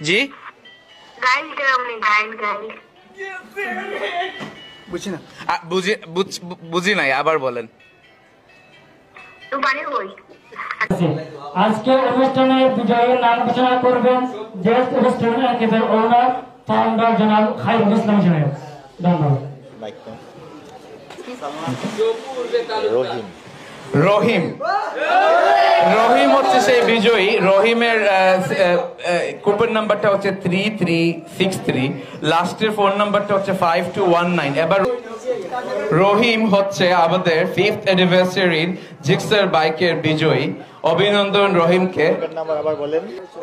জি গাইল কেমনে গাইল বুঝি না বুঝি নাই, আবার বলেন। তো বাড়ি কই? আজকে অনুষ্ঠানে বিজয়ীর নাম ঘোষণা করবেন জেস্ট রেস্টুরেন্ট ক্যাফের ওনার ফাউন্ডার জনাব খায়রুল ইসলাম সাহেব। ধন্যবাদ। রহিম রহিম হচ্ছে সেই বিজয়ী। রহিমের কুপন নাম্বারটা হচ্ছে 3363, লাস্টের ফোন নাম্বারটা হচ্ছে 5219। এবার রহিম হচ্ছে আমাদের 5th অ্যানিভার্সারির জিক্সার বাইকের বিজয়ী। অভিনন্দন রহিমকে।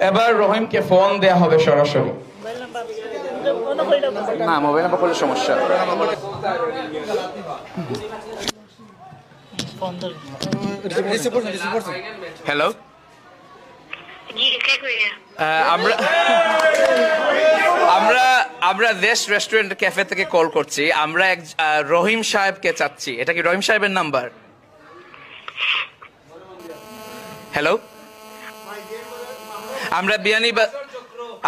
এবার রহিমকে ফোন দেয়া হবে সরাসরি। না, মোবাইল নাম্বার করলে সমস্যা। হ্যালো, আমরা দেশ রেস্টুরেন্ট ক্যাফে থেকে কল করছি। আমরা এক রহিম সাহেবকে চাচ্ছি। এটা কি রহিম সাহেবের নাম্বার? হ্যালো,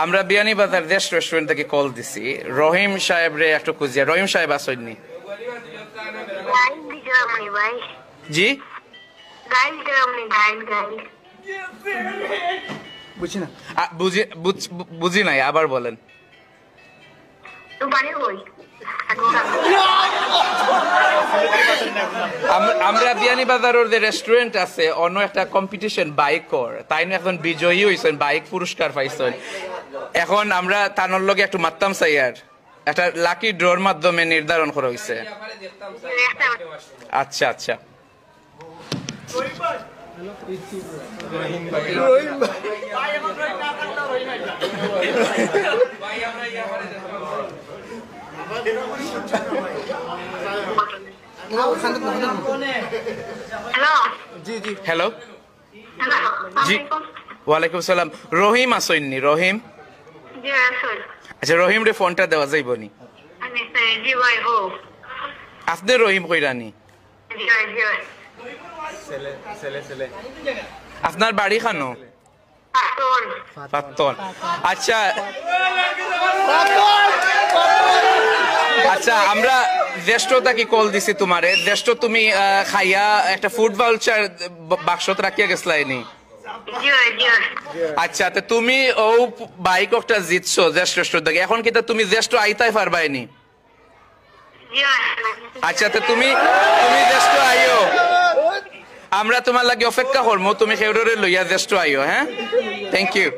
আমরা বিয়ানীবাজার দেশ রেস্টুরেন্ট থেকে কল দিছি। রহিম সাহেব রে একটু খুঁজিয়া। রহিম সাহেব আসেননি? জি বুঝি না, বুঝি নাই, আবার বলেন। আমরা বিয়ানীবাজার যে রেস্টুরেন্ট আছে অন্য একটা কম্পিটিশন বাইকর, তাই না এখন বিজয়ী হয়েছেন, বাইক পুরস্কার পাইছেন। এখন আমরা তানোর লগে একটু মারতাম চাই, আর একটা লাকি ড্রর মাধ্যমে নির্ধারণ করা হয়েছে। আচ্ছা আচ্ছা, হ্যালো, জি ওয়ালাইকুম সালাম। রহিম আসেননি? রহিম, আচ্ছা রহিম রে ফোনটা দেওয়া যাইব নি? আপনি রহিম কইরানি? আপনার বাড়ি খানো? পাত্তন। আচ্ছা আচ্ছা, আমরা জ্যেষ্ঠতা কি কল দিছি তোমারে? জ্যেষ্ঠ তুমি খাইয়া একটা ফুড ভাউচার বাক্সত রাখিয়া গেছলাইনি? আচ্ছা, তো তুমি ও বাইক একটা জিতছো জ্যেষ্ঠ থেকে, এখন কি তুমি জ্যেষ্ঠ আইতাই পারবাইনি? আচ্ছা, তো তুমি জ্যেষ্ঠ আইও, আমরা তোমার লাগে অপেক্ষা করবো। তুমি খেউরে লইয়া জ্যেষ্ঠ আইও। হ্যাঁ, থ্যাংক ইউ।